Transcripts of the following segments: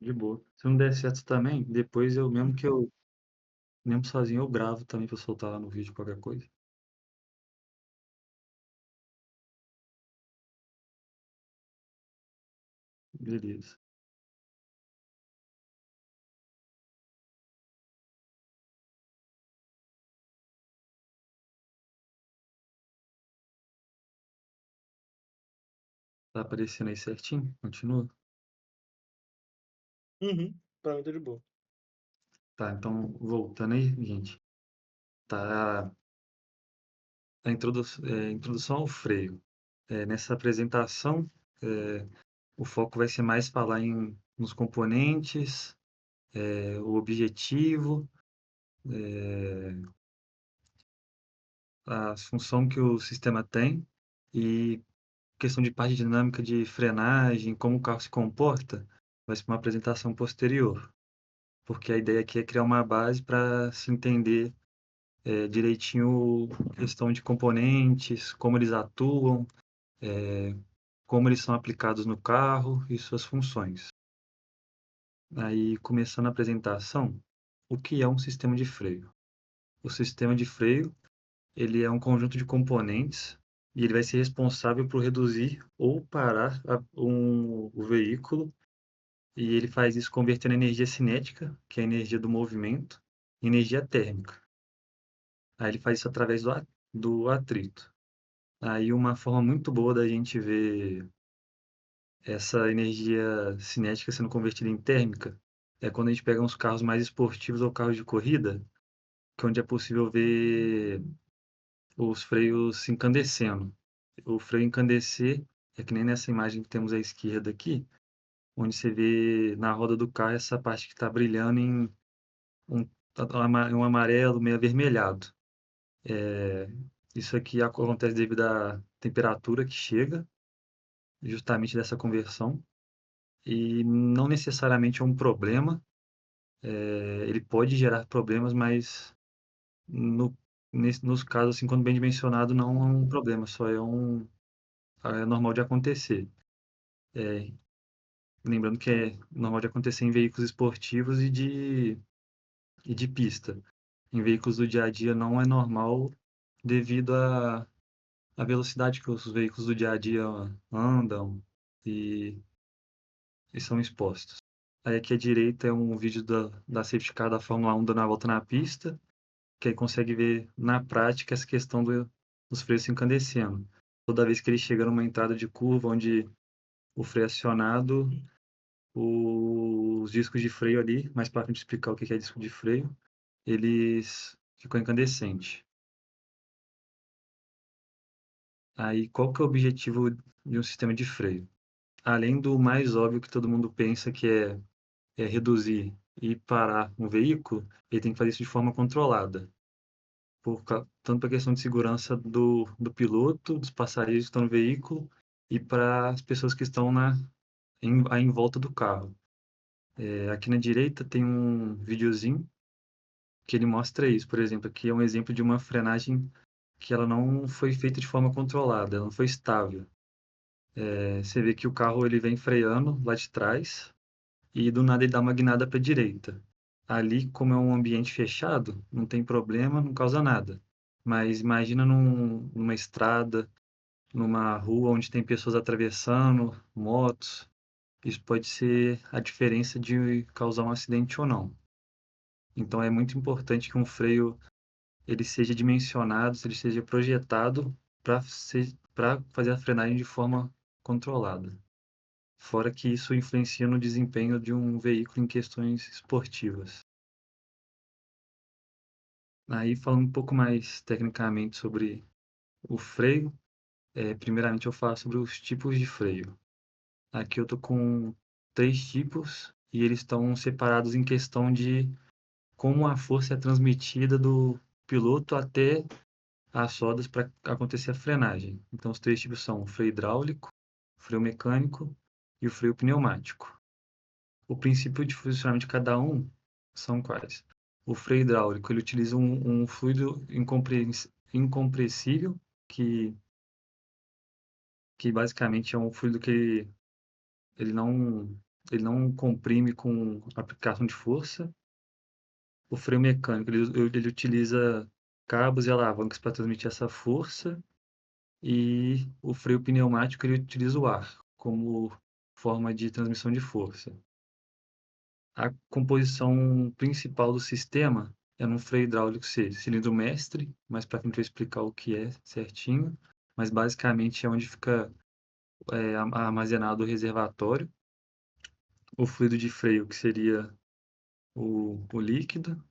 De boa. Se não der certo também, depois mesmo sozinho, eu gravo também pra soltar lá no vídeo qualquer coisa. Beleza. Tá aparecendo aí certinho? Continua? Uhum, pra mim tá de boa. Tá, então voltando aí, gente. Tá introdução ao freio. Nessa apresentação, é, o foco vai ser mais falar nos componentes, o objetivo, a função que o sistema tem e questão de parte dinâmica de frenagem, como o carro se comporta, vai ser uma apresentação posterior, porque a ideia aqui é criar uma base para se entender direitinho questão de componentes, como eles atuam, como eles são aplicados no carro e suas funções. Aí, começando a apresentação, o que é um sistema de freio? O sistema de freio, ele é um conjunto de componentes e ele vai ser responsável por reduzir ou parar o veículo, e ele faz isso convertendo energia cinética, que é a energia do movimento, em energia térmica. Aí ele faz isso através do atrito. Aí uma forma muito boa da gente ver essa energia cinética sendo convertida em térmica é quando a gente pega uns carros mais esportivos ou carros de corrida, que é onde é possível ver os freios se incandescendo. O freio incandescer é que nem nessa imagem que temos à esquerda aqui, onde você vê na roda do carro essa parte que está brilhando em um, um amarelo meio avermelhado. Isso aqui acontece devido à temperatura que chega, justamente dessa conversão, e não necessariamente é um problema. Ele pode gerar problemas, mas no, nos casos, assim, quando bem dimensionado, não é um problema, só é normal de acontecer. É, lembrando que é normal de acontecer em veículos esportivos e de pista. Em veículos do dia a dia não é normal devido à velocidade que os veículos do dia a dia andam e, e são expostos. Aí aqui à direita é um vídeo da safety car da Fórmula 1 dando a volta na pista, que aí consegue ver na prática essa questão dos freios se incandescendo. Toda vez que ele chega numa entrada de curva onde o freio é acionado, os discos de freio ali, mais para frente explicar o que é disco de freio, eles ficam incandescentes. Aí qual que é o objetivo de um sistema de freio? Além do mais óbvio que todo mundo pensa que é reduzir e parar um veículo, ele tem que fazer isso de forma controlada. Tanto para a questão de segurança do piloto, dos passageiros que estão no veículo e para as pessoas que estão aí em volta do carro. Aqui na direita tem um videozinho que ele mostra isso. Por exemplo, aqui é um exemplo de uma frenagem que ela não foi feita de forma controlada, ela não foi estável. Você vê que o carro ele vem freando lá de trás e do nada ele dá uma guinada para a direita. Ali, como é um ambiente fechado, não tem problema, não causa nada. Mas imagina numa estrada, numa rua onde tem pessoas atravessando, motos, isso pode ser a diferença de causar um acidente ou não. Então é muito importante que um freio ele seja dimensionado, ele seja projetado para fazer a frenagem de forma controlada. Fora que isso influencia no desempenho de um veículo em questões esportivas. Aí, falando um pouco mais tecnicamente sobre o freio, primeiramente eu falo sobre os tipos de freio. Aqui eu tô com 3 tipos e eles estão separados em questão de como a força é transmitida do piloto até as rodas para acontecer a frenagem. Então, os 3 tipos são o freio hidráulico, o freio mecânico e o freio pneumático. O princípio de funcionamento de cada um são quais? O freio hidráulico, ele utiliza um fluido incompressível, que, que basicamente é um fluido que ele não ele não comprime com aplicação de força. O freio mecânico, ele utiliza cabos e alavancas para transmitir essa força, e o freio pneumático ele utiliza o ar como forma de transmissão de força. A composição principal do sistema é num freio hidráulico ser cilindro mestre, mais para frente eu vou explicar o que é certinho, mas basicamente é onde fica armazenado o reservatório, o fluido de freio, que seria o líquido,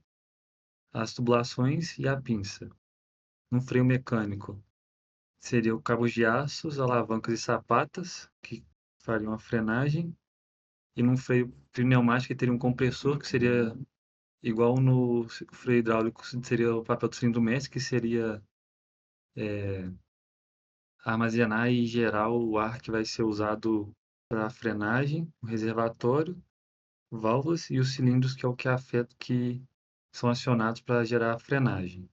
as tubulações e a pinça. No freio mecânico, seria o cabo de aços, alavancas e sapatas, que fariam a frenagem. E num freio pneumático, teria um compressor, que seria igual no freio hidráulico, seria o papel do cilindro mestre, que seria armazenar e gerar o ar que vai ser usado para a frenagem, o reservatório, válvulas e os cilindros, que é o que afeta, que são acionados para gerar a frenagem.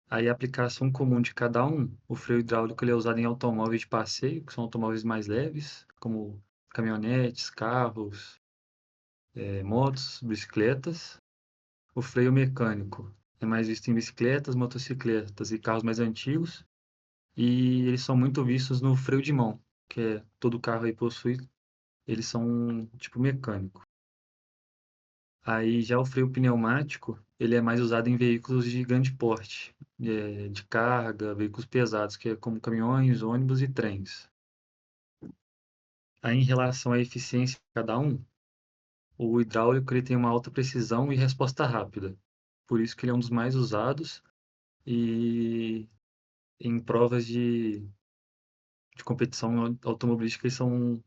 Aí a aplicação comum de cada um, o freio hidráulico ele é usado em automóveis de passeio, que são automóveis mais leves, como caminhonetes, carros, motos, bicicletas. O freio mecânico é mais visto em bicicletas, motocicletas e carros mais antigos. E eles são muito vistos no freio de mão, que é todo carro aí possui. Eles são tipo mecânico. Aí já o freio pneumático, ele é mais usado em veículos de grande porte, de carga, veículos pesados, que é como caminhões, ônibus e trens. Aí em relação à eficiência de cada um, o hidráulico ele tem uma alta precisão e resposta rápida. Por isso que ele é um dos mais usados, e em provas de competição automobilística, são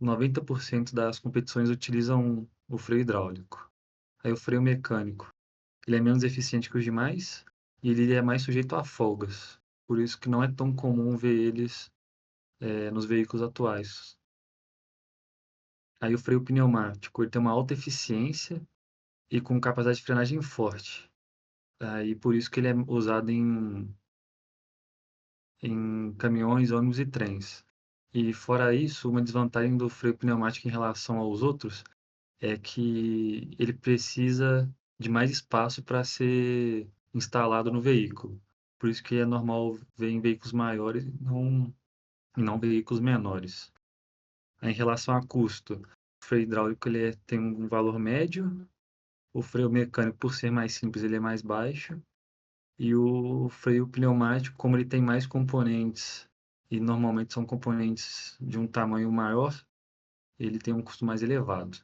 90% das competições utilizam o freio hidráulico. Aí o freio mecânico, ele é menos eficiente que os demais e ele é mais sujeito a folgas. Por isso que não é tão comum ver eles nos veículos atuais. Aí o freio pneumático, ele tem uma alta eficiência e com capacidade de frenagem forte. Aí por isso que ele é usado em caminhões, ônibus e trens. E fora isso, uma desvantagem do freio pneumático em relação aos outros é que ele precisa de mais espaço para ser instalado no veículo. Por isso que é normal ver em veículos maiores e não veículos menores. Aí, em relação a custo, o freio hidráulico tem um valor médio, o freio mecânico, por ser mais simples, ele é mais baixo, e o freio pneumático, como ele tem mais componentes, e normalmente são componentes de um tamanho maior, ele tem um custo mais elevado.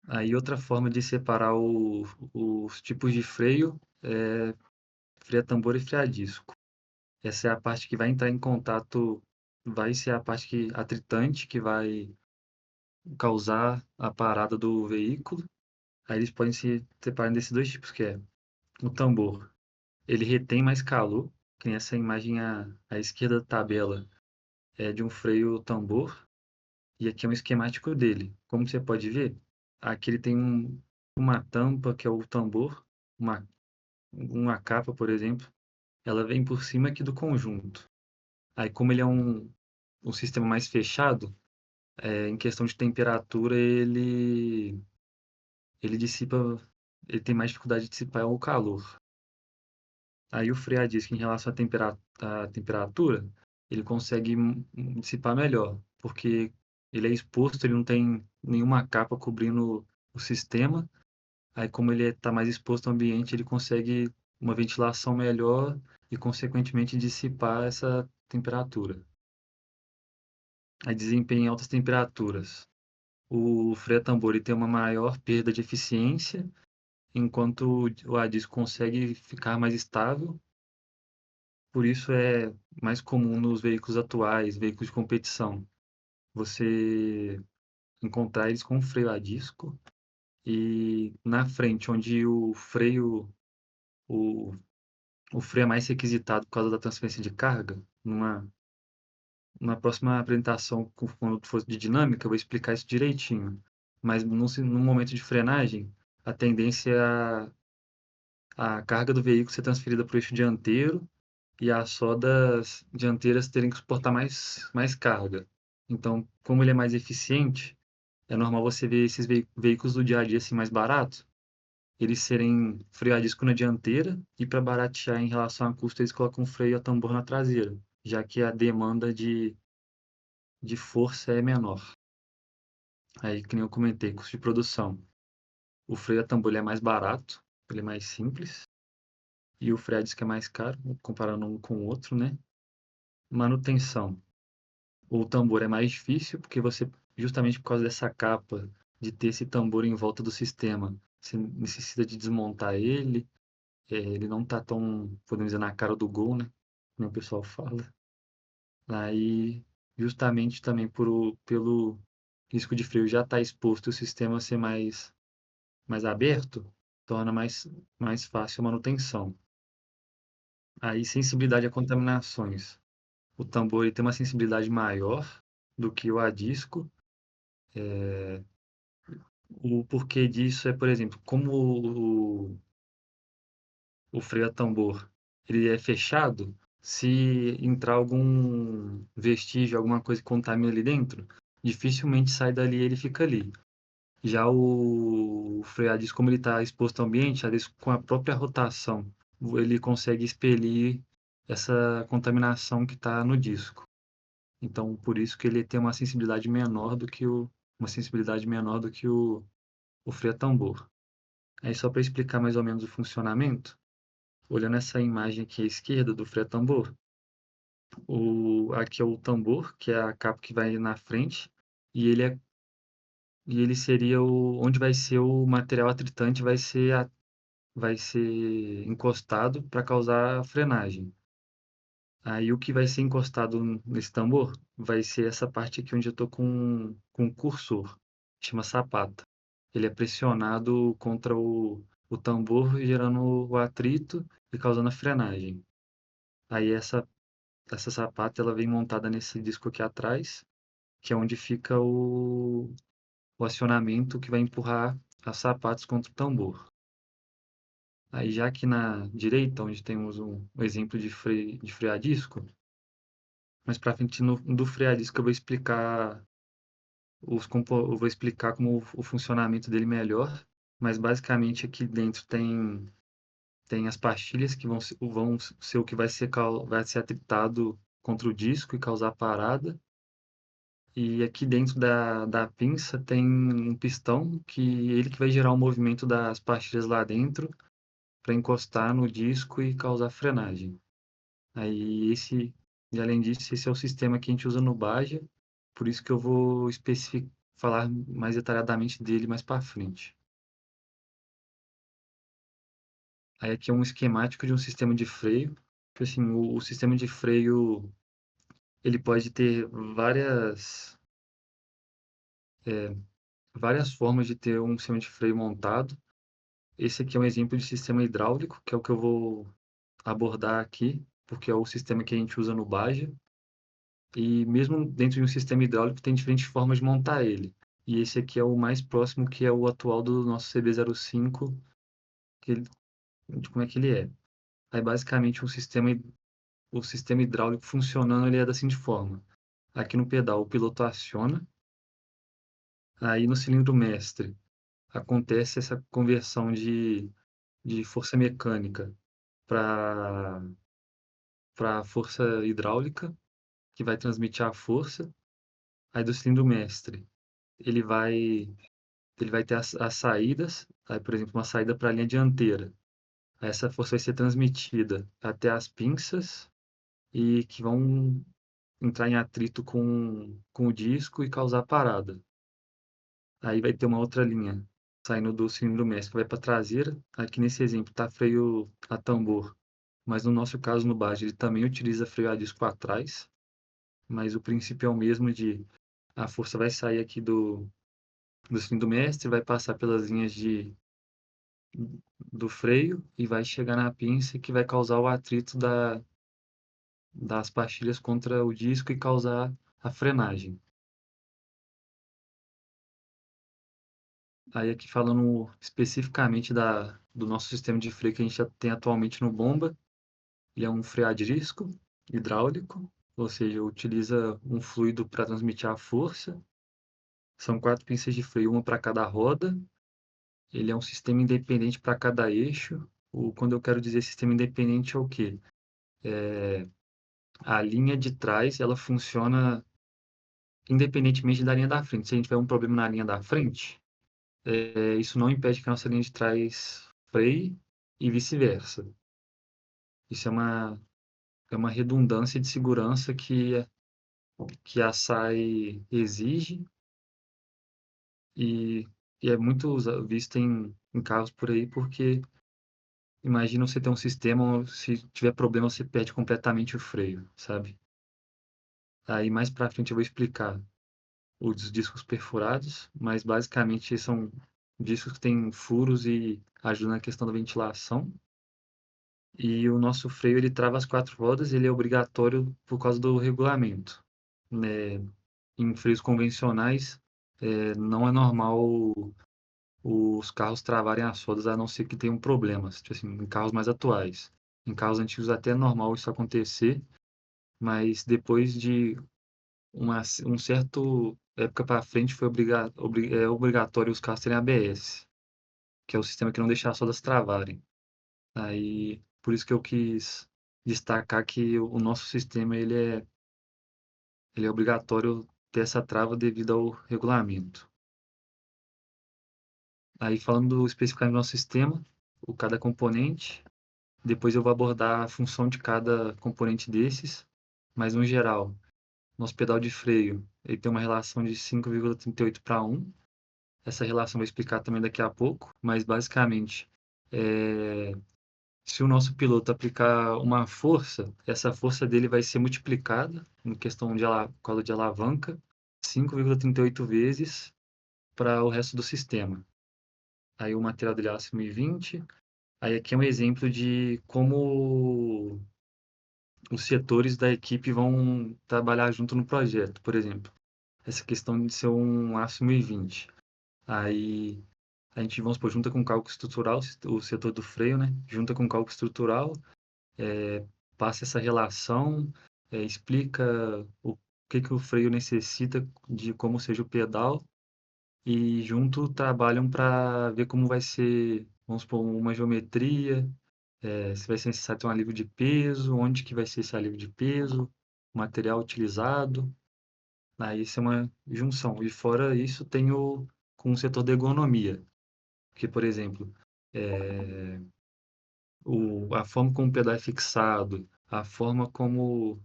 Aí outra forma de separar os tipos de freio é freio a tambor e freio a disco. Essa é a parte que vai entrar em contato, vai ser a parte atritante, que vai causar a parada do veículo. Aí eles podem se separar desses dois tipos, que é o tambor. Ele retém mais calor, que nem essa imagem à esquerda da tabela é de um freio tambor, e aqui é um esquemático dele. Como você pode ver, aqui ele tem uma tampa, que é o tambor, uma uma capa, por exemplo, ela vem por cima aqui do conjunto. Aí, como ele é um sistema mais fechado, em questão de temperatura, ele dissipa, ele tem mais dificuldade de dissipar o calor. Aí o freio a disco, em relação à temperatura, ele consegue dissipar melhor, porque ele é exposto, ele não tem nenhuma capa cobrindo o sistema. Aí, como ele está mais exposto ao ambiente, ele consegue uma ventilação melhor e, consequentemente, dissipar essa temperatura. Aí, desempenho em altas temperaturas. O freio a tambor ele tem uma maior perda de eficiência, enquanto o a disco consegue ficar mais estável. Por isso é mais comum nos veículos atuais, veículos de competição, você encontrar eles com freio a disco, e na frente, onde o o freio é mais requisitado por causa da transferência de carga. Numa próxima apresentação, quando for de dinâmica, eu vou explicar isso direitinho. Mas no momento de frenagem, a tendência é a carga do veículo ser transferida para o eixo dianteiro, e as rodas dianteiras terem que suportar mais carga. Então, como ele é mais eficiente, é normal você ver esses veículos do dia a dia assim mais baratos, eles serem freio a disco na dianteira e para baratear em relação a custo eles colocam freio a tambor na traseira, já que a demanda de força é menor. Aí, que nem eu comentei, custo de produção. O freio a tambor ele é mais barato, ele é mais simples, e o freio a disco é mais caro, comparando um com o outro, né? Manutenção. O tambor é mais difícil, porque você, justamente por causa dessa capa, de ter esse tambor em volta do sistema, você necessita de desmontar ele, ele não tá tão, podemos dizer, na cara do gol, né? Como o pessoal fala. Aí, justamente também pelo risco de freio já estar exposto e o sistema ser mais aberto, torna mais fácil a manutenção. Aí, sensibilidade a contaminações. O tambor ele tem uma sensibilidade maior do que o a disco. O porquê disso é, por exemplo, como o freio a tambor ele é fechado, se entrar algum vestígio, alguma coisa que contamina ali dentro, dificilmente sai dali e ele fica ali. Já o freio a disco, como ele está exposto ao ambiente, às vezes com a própria rotação, ele consegue expelir essa contaminação que está no disco. Então, por isso que ele tem uma sensibilidade menor do que o freio a tambor. Aí, só para explicar mais ou menos o funcionamento, olhando essa imagem aqui à esquerda do freio a tambor, aqui é o tambor, que é a capa que vai na frente, e ele seria onde vai ser o material atritante, vai ser encostado para causar a frenagem. Aí o que vai ser encostado nesse tambor vai ser essa parte aqui onde eu estou com o cursor, chama sapata. Ele é pressionado contra o tambor, gerando o atrito e causando a frenagem. Aí essa sapata ela vem montada nesse disco aqui atrás, que é onde fica o acionamento que vai empurrar as sapatas contra o tambor. Aí já aqui na direita, onde temos um exemplo de freio a disco, mais para frente do freio a disco eu vou explicar eu vou explicar como o funcionamento dele melhor, mas basicamente aqui dentro tem as pastilhas que vão ser o que vai ser atritado contra o disco e causar parada. E aqui dentro da pinça tem um pistão que ele que vai gerar o movimento das pastilhas lá dentro para encostar no disco e causar frenagem. Aí e além disso, esse é o sistema que a gente usa no Baja, por isso que eu vou falar mais detalhadamente dele mais para frente. Aí aqui é um esquemático de um sistema de freio. Tipo assim, o sistema de freio ele pode ter várias formas de ter um sistema de freio montado. Esse aqui é um exemplo de sistema hidráulico, que é o que eu vou abordar aqui, porque é o sistema que a gente usa no Baja. E mesmo dentro de um sistema hidráulico, tem diferentes formas de montar ele. E esse aqui é o mais próximo, que é o atual do nosso CB05, que de como é que ele é. Aí, basicamente, o sistema hidráulico funcionando, ele é da seguinte forma. Aqui no pedal, o piloto aciona. Aí, no cilindro mestre, acontece essa conversão de força mecânica para força hidráulica, que vai transmitir a força. Aí, do cilindro mestre, ele vai ele vai ter as saídas, aí, por exemplo, uma saída para a linha dianteira. Aí essa força vai ser transmitida até as pinças e que vão entrar em atrito com o disco e causar parada. Aí vai ter uma outra linha saindo do cilindro mestre que vai para a traseira. Aqui nesse exemplo está freio a tambor, mas no nosso caso no Baja ele também utiliza freio a disco atrás, mas o princípio é o mesmo de a força vai sair aqui do cilindro mestre, vai passar pelas linhas do freio e vai chegar na pinça que vai causar o atrito das pastilhas contra o disco e causar a frenagem. Aí aqui falando especificamente do nosso sistema de freio que a gente já tem atualmente no Bomba, Ele é um freio a disco hidráulico, ou seja, utiliza um fluido para transmitir a força. São 4 pinças de freio, uma para cada roda. Ele é um sistema independente para cada eixo. Quando eu quero dizer sistema independente é o quê? A linha de trás, ela funciona independentemente da linha da frente. Se a gente tiver um problema na linha da frente, isso não impede que a nossa linha de trás freie e vice-versa. Isso é uma redundância de segurança que a SAE exige e, e é muito vista em carros por aí, porque imagina você ter um sistema, se tiver problema, você perde completamente o freio, sabe? Aí mais pra frente eu vou explicar os discos perfurados, mas basicamente são discos que têm furos e ajudam na questão da ventilação. E o nosso freio, ele trava as 4 rodas, ele é obrigatório por causa do regulamento, né? Em freios convencionais, não é normal os carros travarem as rodas, a não ser que tenham problemas, tipo assim, em carros mais atuais. Em carros antigos até é normal isso acontecer, mas depois de um certo época para frente foi obrigatório os carros terem ABS, que é o sistema que não deixa as rodas travarem. Aí, por isso que eu quis destacar que o nosso sistema ele é obrigatório ter essa trava devido ao regulamento. Aí, falando especificamente do nosso sistema, cada componente, depois eu vou abordar a função de cada componente desses, mas no geral, nosso pedal de freio, ele tem uma relação de 5,38 para 1. Essa relação eu vou explicar também daqui a pouco, mas basicamente, é, se o nosso piloto aplicar uma força, essa força dele vai ser multiplicada, em questão de causa de alavanca, 5,38 vezes para o resto do sistema. Aí o material dele é aço 1020. Aí aqui é um exemplo de como os setores da equipe vão trabalhar junto no projeto. Por exemplo, essa questão de ser um aço 1020. Aí a gente, vamos supor, junta com cálculo estrutural, o setor do freio, né? Junta com cálculo estrutural, passa essa relação, explica o que o freio necessita de como seja o pedal e junto trabalham para ver como vai ser, vamos supor, uma geometria, se vai ser necessário ter um alívio de peso, onde que vai ser esse alívio de peso, o material utilizado. Aí isso é uma junção. E fora isso tem com o setor da ergonomia, que, por exemplo, a forma como o pedal é fixado, a forma como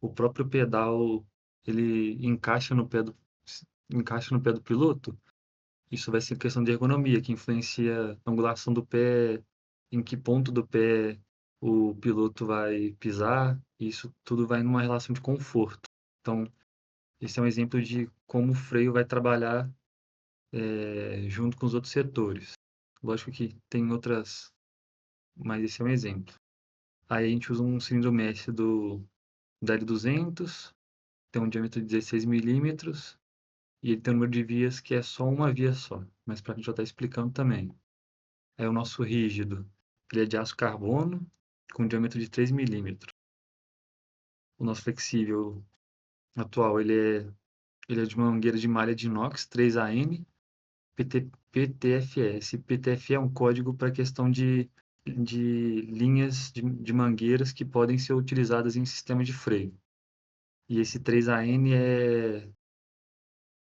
o próprio pedal ele encaixa no pé do piloto, isso vai ser questão de ergonomia, que influencia a angulação do pé, em que ponto do pé o piloto vai pisar, isso tudo vai numa relação de conforto. Então, esse é um exemplo de como o freio vai trabalhar junto com os outros setores. Lógico que tem outras, mas esse é um exemplo. Aí a gente usa um cilindro mesh da L200, tem um diâmetro de 16 milímetros e ele tem um número de vias que é só uma via só, mas para a gente já estar explicando também. Aí o nosso rígido, ele é de aço carbono com diâmetro de 3 milímetros. O nosso flexível atual, ele é de uma mangueira de malha de inox 3AN PTFE. PTFE é um código para questão de linhas de mangueiras que podem ser utilizadas em sistema de freio. E esse 3AN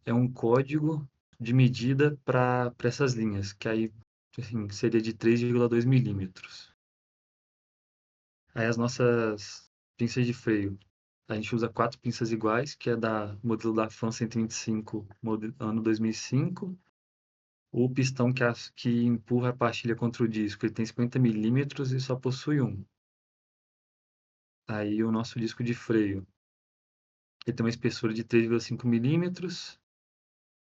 é um código de medida para essas linhas, que aí assim, seria de 3,2 milímetros. Aí as nossas pinças de freio, a gente usa 4 pinças iguais, que é da modelo da FAN 125, ano 2005. O pistão que empurra a pastilha contra o disco, ele tem 50 milímetros e só possui um. Aí o nosso disco de freio, ele tem uma espessura de 3,5 milímetros.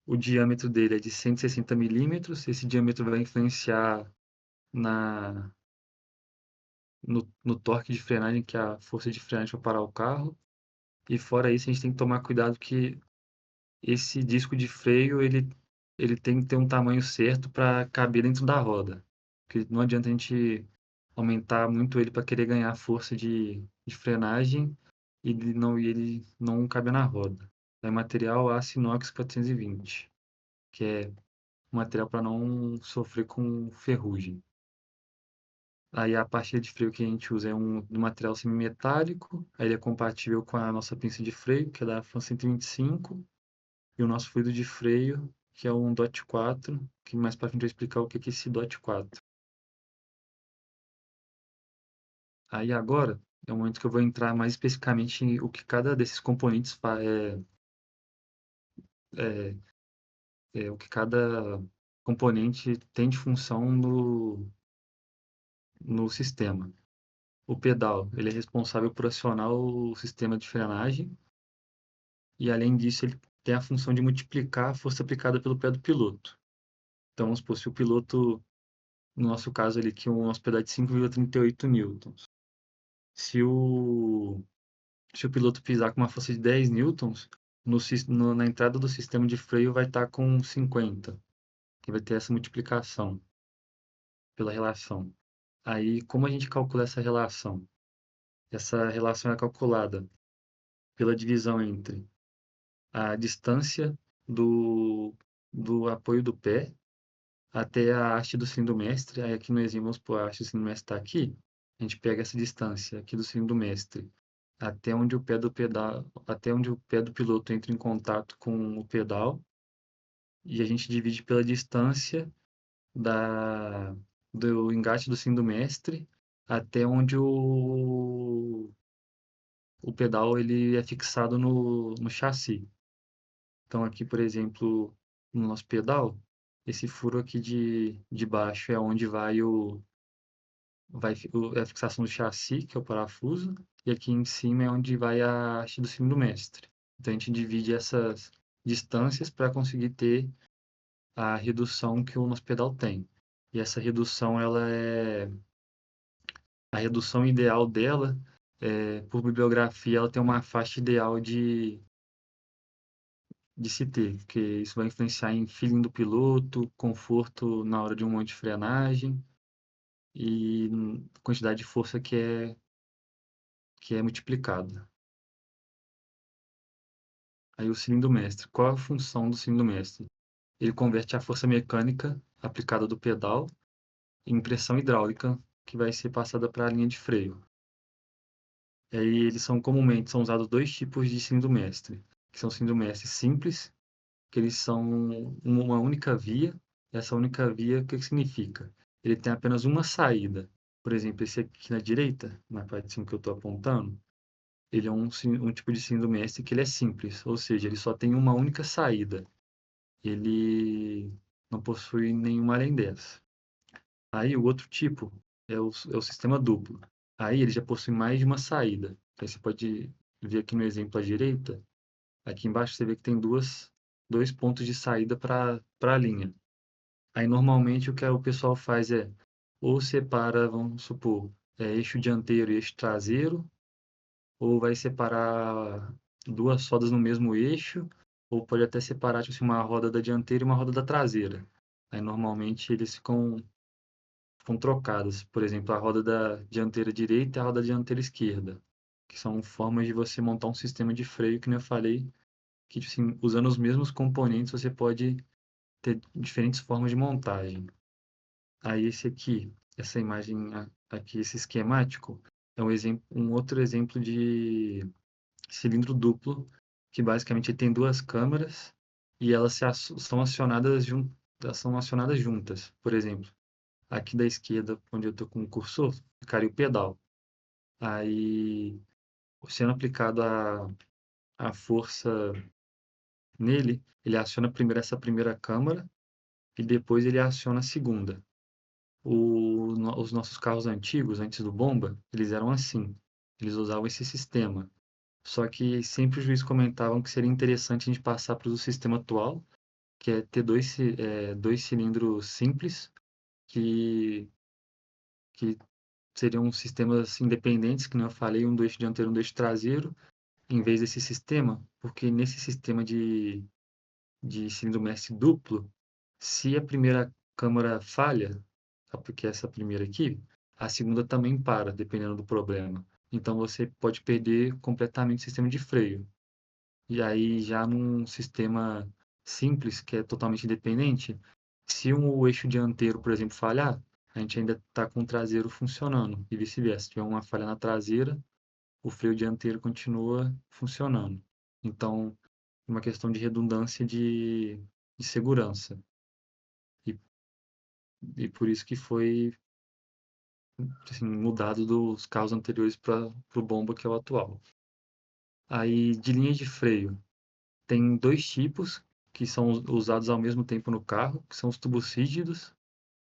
O diâmetro dele é de 160 milímetros. Esse diâmetro vai influenciar na, no torque de frenagem, que é a força de frenagem para parar o carro. E fora isso, a gente tem que tomar cuidado que esse disco de freio, ele tem que ter um tamanho certo para caber dentro da roda. Porque não adianta a gente aumentar muito ele para querer ganhar força de frenagem e ele não cabe na roda. É material aço inox 420, que é um material para não sofrer com ferrugem. Aí a pastilha de freio que a gente usa é um material semimetálico, aí ele é compatível com a nossa pinça de freio, que é da Fan 125, e o nosso fluido de freio, que é um DOT 4, que mais para frente eu vou explicar o que é esse DOT 4. Aí agora é o momento que eu vou entrar mais especificamente em o que cada desses componentes é, o que cada componente tem de função no sistema. O pedal, ele é responsável por acionar o sistema de frenagem e, além disso, ele tem a função de multiplicar a força aplicada pelo pé do piloto. Então, vamos supor, se o piloto, no nosso caso ali, que o nosso pedal é de 5,38 newtons. Se o, se o piloto pisar com uma força de 10 newtons, na entrada do sistema de freio vai estar com 50, que vai ter essa multiplicação pela relação. Aí, como a gente calcula essa relação? Essa relação é calculada pela divisão entre a distância do, do apoio do pé até a haste do cilindro mestre. Aí aqui no exemplo, vamos supor, a haste do cilindro mestre está aqui. A gente pega essa distância aqui do cilindro mestre até onde o pé do pedal, até onde o pé do piloto entra em contato com o pedal, e a gente divide pela distância da, do engate do cilindro mestre até onde o pedal ele é fixado no chassi. Então aqui, por exemplo, no nosso pedal, esse furo aqui de baixo é onde é a fixação do chassi, que é o parafuso, e aqui em cima é onde vai a haste do cilindro mestre. Então a gente divide essas distâncias para conseguir ter a redução que o nosso pedal tem. E essa redução, a redução ideal dela, por bibliografia, ela tem uma faixa ideal de se ter, porque isso vai influenciar em feeling do piloto, conforto na hora de um monte de frenagem e quantidade de força que é multiplicada. Aí o cilindro mestre. Qual a função do cilindro mestre? Ele converte a força mecânica aplicada do pedal em pressão hidráulica que vai ser passada para a linha de freio. E aí eles são usados dois tipos de cilindro mestre, que são cilindro mestre simples, que eles são uma única via. Essa única via, o que que significa? Ele tem apenas uma saída. Por exemplo, esse aqui na direita, na parte de cima que eu estou apontando, ele é um tipo de cilindro mestre que ele é simples, ou seja, ele só tem uma única saída. Ele não possui nenhuma além dessa. Aí o outro tipo é o sistema duplo. Aí ele já possui mais de uma saída. Aí você pode ver aqui no exemplo à direita, aqui embaixo você vê que tem dois pontos de saída para a linha. Aí normalmente o que o pessoal faz é ou separa, vamos supor, eixo dianteiro e eixo traseiro, ou vai separar duas rodas no mesmo eixo, ou pode até separar tipo assim, uma roda da dianteira e uma roda da traseira. Aí normalmente eles ficam trocadas. Por exemplo, a roda da dianteira direita e a roda da dianteira esquerda, que são formas de você montar um sistema de freio, que nem eu falei, que tipo assim, usando os mesmos componentes você pode ter diferentes formas de montagem. Aí esse aqui, essa imagem aqui, esse esquemático, é um outro exemplo de cilindro duplo, que basicamente tem duas câmaras e são acionadas elas são acionadas juntas. Por exemplo, aqui da esquerda, onde eu estou com o cursor, ficaria o pedal. Aí, sendo aplicado a força nele, ele aciona primeiro essa primeira câmara e depois ele aciona a segunda. Os nossos carros antigos, antes do bomba, eles eram assim. Eles usavam esse sistema. Só que sempre os juízes comentavam que seria interessante a gente passar para o sistema atual, que é ter dois cilindros simples, que seriam sistemas independentes, que nem eu falei, um do eixo dianteiro, um do eixo traseiro, em vez desse sistema, porque nesse sistema de cilindro mestre duplo, se a primeira câmara falha, porque essa primeira aqui, a segunda também para, dependendo do problema. Então você pode perder completamente o sistema de freio. E aí, já num sistema simples, que é totalmente independente, se o eixo dianteiro, por exemplo, falhar, a gente ainda está com o traseiro funcionando, e vice-versa. Se tiver uma falha na traseira, o freio dianteiro continua funcionando. Então, é uma questão de redundância de segurança. E, e por isso que foi assim, mudado dos carros anteriores para o bomba, que é o atual. Aí, de linha de freio, tem dois tipos que são usados ao mesmo tempo no carro, que são os tubos rígidos,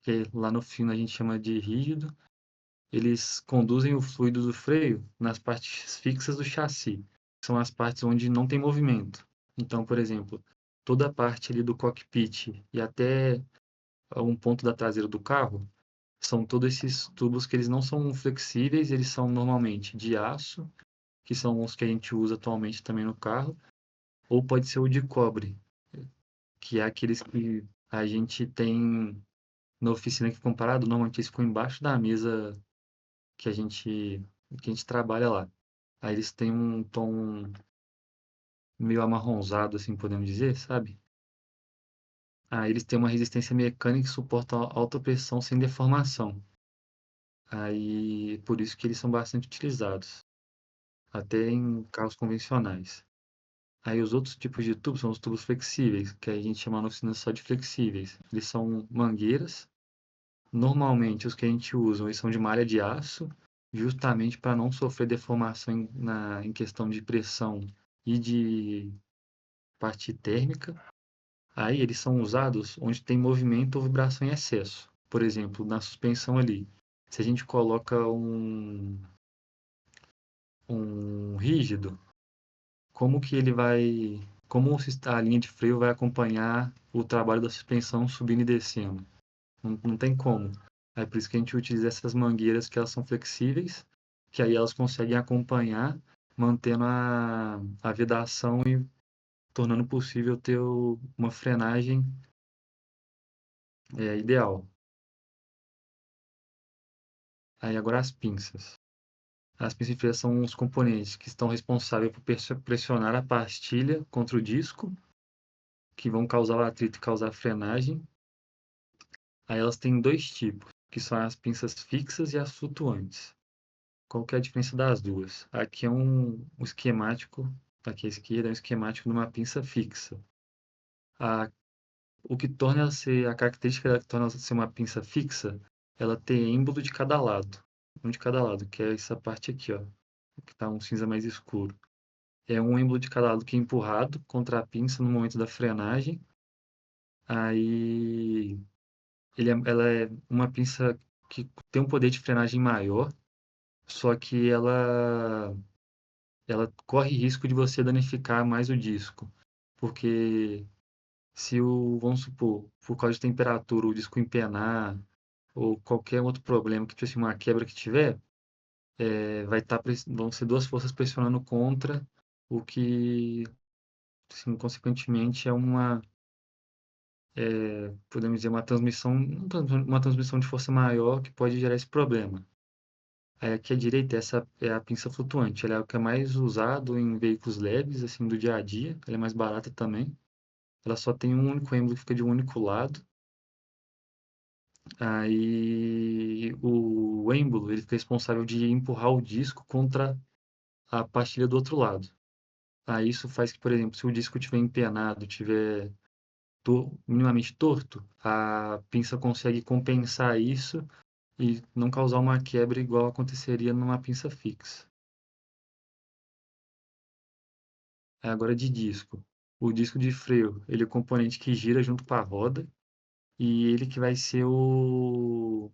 que lá no fino a gente chama de rígido. Eles conduzem o fluido do freio nas partes fixas do chassi, que são as partes onde não tem movimento. Então, por exemplo, toda a parte ali do cockpit e até um ponto da traseira do carro, são todos esses tubos que eles não são flexíveis, eles são normalmente de aço, que são os que a gente usa atualmente também no carro, ou pode ser o de cobre, que é aqueles que a gente tem na oficina que comparado, normalmente eles ficam embaixo da mesa que a gente trabalha lá. Aí eles têm um tom meio amarronzado, assim, podemos dizer, sabe? Aí eles têm uma resistência mecânica que suporta alta pressão sem deformação. Aí por isso que eles são bastante utilizados, até em carros convencionais. Aí os outros tipos de tubos são os tubos flexíveis, que a gente chama na oficina só de flexíveis. Eles são mangueiras. Normalmente, os que a gente usa, eles são de malha de aço, justamente para não sofrer deformação em questão de pressão e de parte térmica. Aí, eles são usados onde tem movimento ou vibração em excesso. Por exemplo, na suspensão ali. Se a gente coloca um rígido, como que ele vai. Como a linha de freio vai acompanhar o trabalho da suspensão subindo e descendo? Não tem como. É por isso que a gente utiliza essas mangueiras que elas são flexíveis, que aí elas conseguem acompanhar, mantendo a vedação e tornando possível ter uma frenagem ideal. Aí agora as pinças. As pinças de freio são os componentes que estão responsáveis por pressionar a pastilha contra o disco, que vão causar o atrito e causar a frenagem. Aí elas têm dois tipos, que são as pinças fixas e as flutuantes. Qual que é a diferença das duas? Aqui é um esquemático, aqui à esquerda é um esquemático de uma pinça fixa. A, o que torna ela ser, a característica dela que torna ela ser uma pinça fixa, ela tem êmbolo de cada lado. Um de cada lado, que é essa parte aqui, ó, que está um cinza mais escuro. É um êmbolo de cada lado que é empurrado contra a pinça no momento da frenagem. Aí ela é uma pinça que tem um poder de frenagem maior, só que ela corre risco de você danificar mais o disco. Porque se vamos supor, por causa de temperatura, o disco empenar, ou qualquer outro problema, que tipo assim, uma quebra que tiver, vão ser duas forças pressionando contra, o que, assim, consequentemente, podemos dizer, uma transmissão, uma transmissão de força maior que pode gerar esse problema. Aí aqui à direita, essa é a pinça flutuante. Ela é o que é mais usado em veículos leves, assim, do dia a dia. Ela é mais barata também. Ela só tem um único êmbolo que fica de um único lado. Aí o êmbolo, ele fica responsável de empurrar o disco contra a pastilha do outro lado. Aí isso faz que, por exemplo, se o disco estiver empenado, estiver minimamente torto, a pinça consegue compensar isso e não causar uma quebra igual aconteceria numa pinça fixa. Agora de disco. O disco de freio, ele é o componente que gira junto com a roda e ele que vai ser o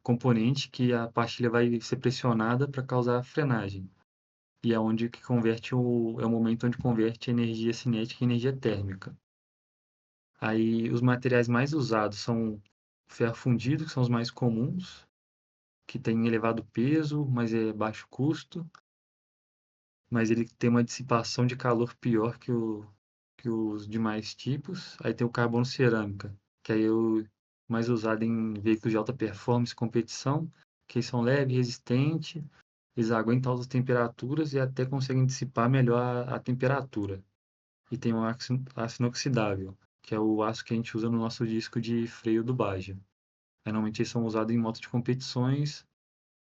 componente que a pastilha vai ser pressionada para causar a frenagem. E é onde que converte é o momento onde converte energia cinética em energia térmica. Aí os materiais mais usados são ferro fundido, que são os mais comuns, que tem elevado peso, mas é baixo custo, mas ele tem uma dissipação de calor pior que os demais tipos. Aí tem o carbono cerâmica, que aí mais usado em veículos de alta performance, competição, que eles são leves, resistentes, eles aguentam altas temperaturas e até conseguem dissipar melhor a temperatura. E tem um aço inoxidável, que é o aço que a gente usa no nosso disco de freio do Baja. Normalmente eles são usados em motos de competições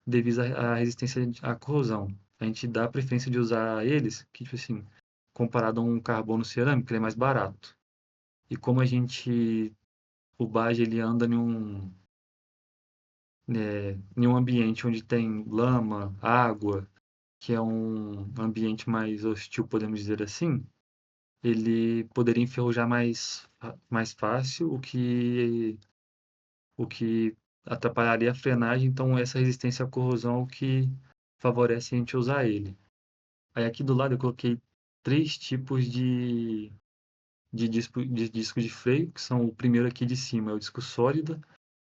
devido à resistência à corrosão. A gente dá a preferência de usar eles, que, tipo assim, comparado a um carbono cerâmico, ele é mais barato. E como o Baja, ele anda em um ambiente onde tem lama, água, que é um ambiente mais hostil, podemos dizer assim, ele poderia enferrujar mais fácil, o que atrapalharia a frenagem. Então, essa resistência à corrosão é o que favorece a gente usar ele. Aí aqui do lado eu coloquei três tipos de disco de freio, que são o primeiro aqui de cima, é o disco sólido.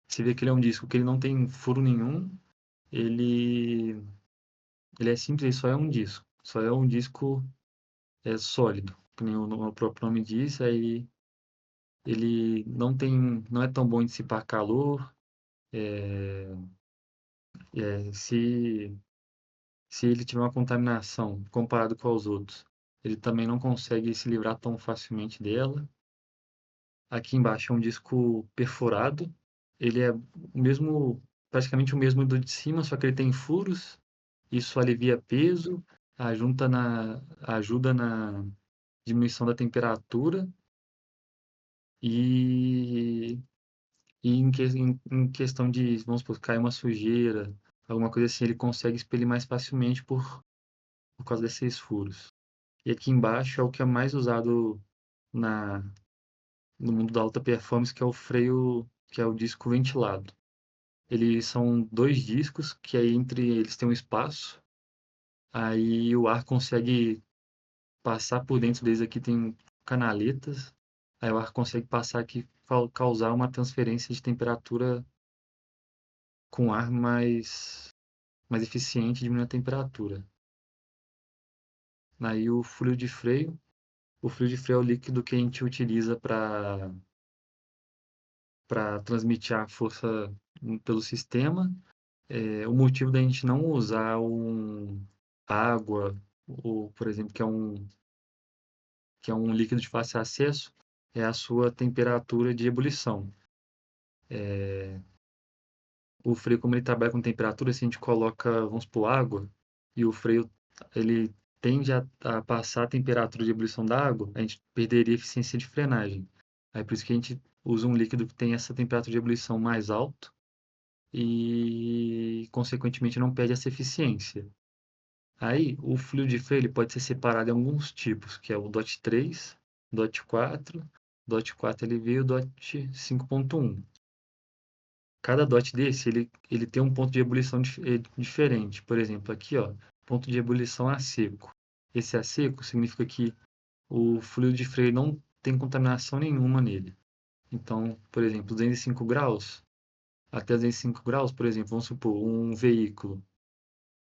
Você vê que ele é um disco que ele não tem furo nenhum, ele, ele é simples, ele só é um disco sólido, que nem o próprio nome diz, aí ele não é tão bom em dissipar calor, é, se ele tiver uma contaminação comparado com os outros, ele também não consegue se livrar tão facilmente dela. Aqui embaixo é um disco perfurado. Ele é praticamente o mesmo do de cima, só que ele tem furos. Isso alivia peso, ajuda na diminuição da temperatura e, em questão de, vamos supor, cair uma sujeira, alguma coisa assim, ele consegue expelir mais facilmente por causa desses furos. E aqui embaixo é o que é mais usado na, no mundo da alta performance, que é o freio, que é o disco ventilado. Eles são dois discos que aí entre eles tem um espaço, aí o ar consegue passar por dentro deles. Aqui tem canaletas, aí o ar consegue passar aqui, causar uma transferência de temperatura com ar mais eficiente, diminuindo a temperatura. Aí o fluido de freio é o líquido que a gente utiliza para transmitir a força pelo sistema. O motivo da gente não usar água, ou, por exemplo, que é um líquido de fácil acesso, é a sua temperatura de ebulição. O freio, como ele trabalha com temperatura, se a gente coloca, vamos supor, água, e o freio ele tende a passar a temperatura de ebulição da água, a gente perderia a eficiência de frenagem. Aí por isso que a gente usa um líquido que tem essa temperatura de ebulição mais alto e, consequentemente, não perde essa eficiência. Aí, o fluido de freio ele pode ser separado em alguns tipos, que é o DOT 3, DOT 4, DOT 4 LV e o DOT 5.1. Cada DOT desse, ele tem um ponto de ebulição diferente. Por exemplo, aqui, ó, ponto de ebulição a seco. Esse a seco significa que o fluido de freio não tem contaminação nenhuma nele. Então, por exemplo, 205 graus, até 205 graus, por exemplo, vamos supor, um veículo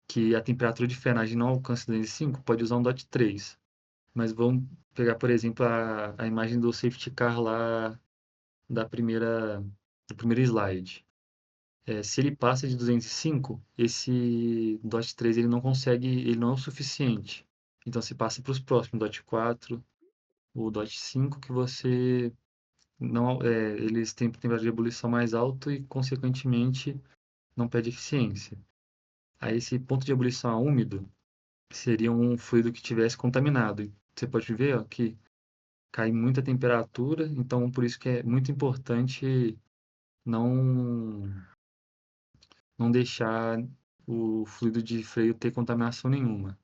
que a temperatura de frenagem não alcança 205, pode usar um DOT 3. Mas vamos pegar, por exemplo, a imagem do safety car lá da primeira, do primeiro slide. Se ele passa de 205, esse DOT 3 ele não consegue, ele não é o suficiente. Então se passa para os próximos, DOT 4, o DOT 5, que você não, eles têm temperatura de ebulição mais alta e, consequentemente, não perde eficiência. Aí esse ponto de ebulição úmido seria um fluido que tivesse contaminado. Você pode ver, ó, que cai muita temperatura, então por isso que é muito importante não não deixar o fluido de freio ter contaminação nenhuma.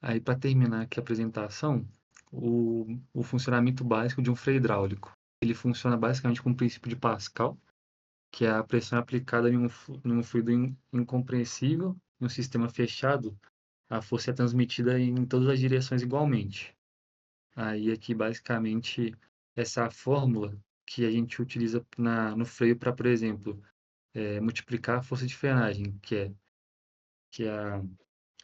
Aí, para terminar aqui a apresentação, o funcionamento básico de um freio hidráulico. Ele funciona basicamente com o princípio de Pascal, que é a pressão aplicada em um fluido incompressível, em um sistema fechado, a força é transmitida em todas as direções igualmente. Aí aqui basicamente essa é a fórmula que a gente utiliza no freio para, por exemplo, multiplicar a força de frenagem, que é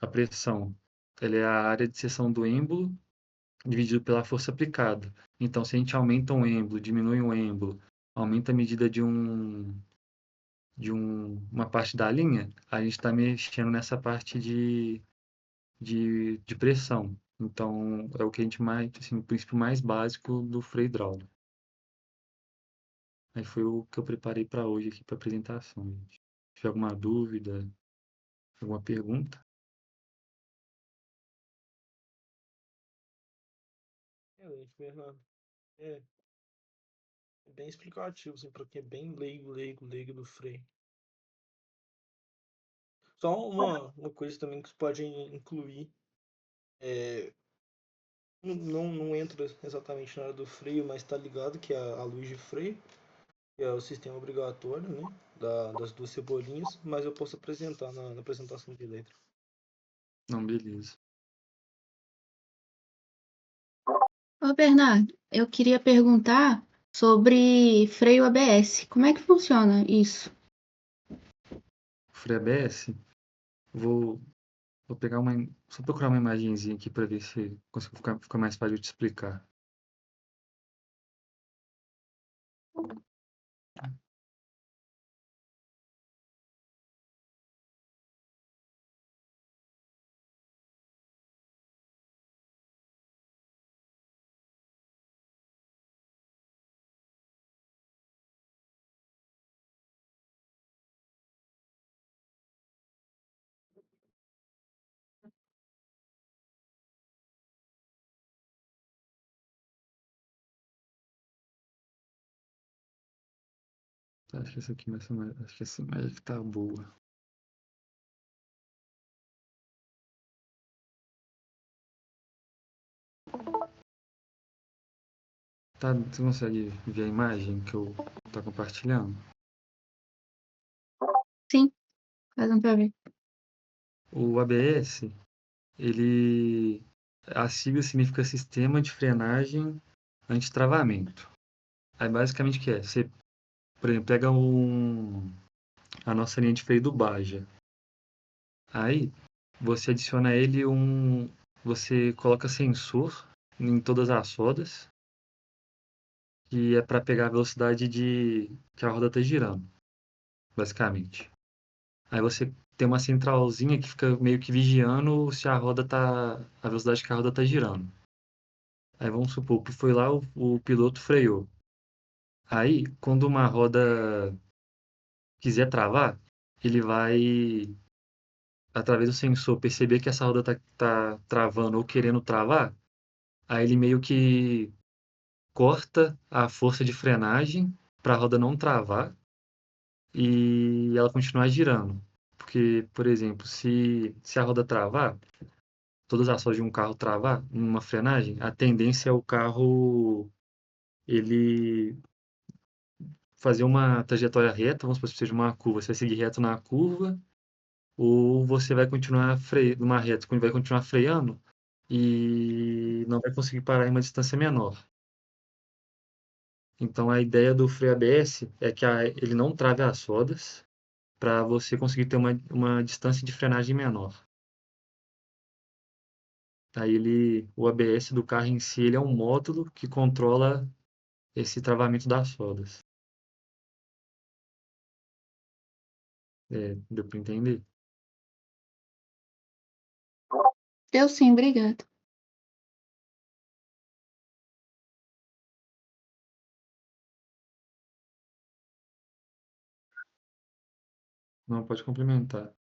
a pressão. Ela é a área de seção do êmbolo dividido pela força aplicada. Então, se a gente aumenta um êmbolo, diminui um êmbolo, aumenta a medida uma parte da linha, a gente está mexendo nessa parte de pressão. Então, é o que a gente mais, assim, o princípio mais básico do freio hidráulico. Aí foi o que eu preparei para hoje aqui para apresentação, gente. Se tiver alguma dúvida, alguma pergunta? Excelente, Fernando. É, é bem explicativo, assim, para quem é bem leigo do freio. Só uma coisa também que você pode incluir, é, não entra exatamente na área do freio, mas está ligado, que é a luz de freio, que é o sistema obrigatório, né, das duas cebolinhas, mas eu posso apresentar na apresentação de letra. Não, beleza. Ô, Bernardo, eu queria perguntar sobre freio ABS. Como é que funciona isso? O freio ABS, vou, vou pegar uma, só procurar uma imagenzinha aqui para ver se consigo ficar mais fácil de te explicar. Tá, acho que essa aqui acho que essa imagem aqui tá boa. Tá, você consegue ver a imagem que eu tô compartilhando? Sim, faz pra ver. O ABS, ele, a sigla significa Sistema de Frenagem Antitravamento. Aí basicamente o que é? Você, por exemplo, pega a nossa linha de freio do Baja. Aí você adiciona a ele você coloca sensor em todas as rodas, que é para pegar a velocidade de que a roda está girando, basicamente. Aí você tem uma centralzinha que fica meio que vigiando se a velocidade que a roda está girando. Aí vamos supor que foi lá o piloto freou. Aí, quando uma roda quiser travar, ele vai, através do sensor, perceber que essa roda tá travando ou querendo travar, aí ele meio que corta a força de frenagem para a roda não travar e ela continuar girando. Porque, por exemplo, se a roda travar, todas as rodas de um carro travar numa frenagem, a tendência é o carro ele fazer uma trajetória reta, vamos supor que seja uma curva, você vai seguir reto na curva, ou você vai continuar freando numa reta, vai continuar freando e não vai conseguir parar em uma distância menor. Então a ideia do freio ABS é que ele não trave as rodas para você conseguir ter uma distância de frenagem menor. Aí o ABS do carro em si, ele é um módulo que controla esse travamento das rodas. É, deu para entender? Deu sim, obrigado. Não, pode complementar.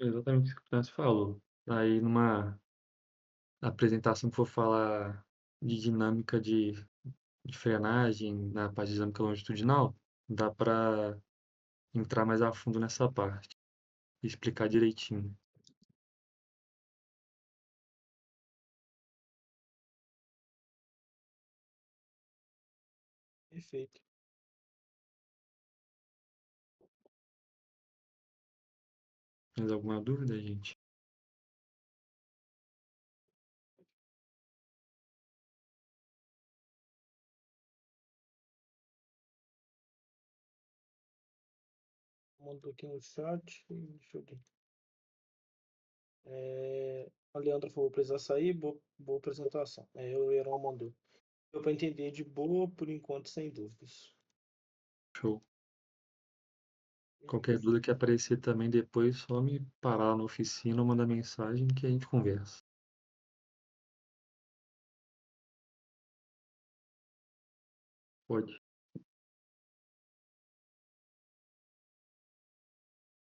Exatamente o que você falou. Aí numa apresentação que for falar de dinâmica de frenagem na parte de dinâmica longitudinal, dá para entrar mais a fundo nessa parte e explicar direitinho. Perfeito. Mais alguma dúvida, gente? Mandou aqui no chat. Deixa eu ver. A Leandra falou, precisar sair, boa apresentação. O Heron mandou. Deu para entender de boa, por enquanto, sem dúvidas. Show. Qualquer dúvida que aparecer também depois, só me parar lá na oficina ou mandar mensagem que a gente conversa. Pode.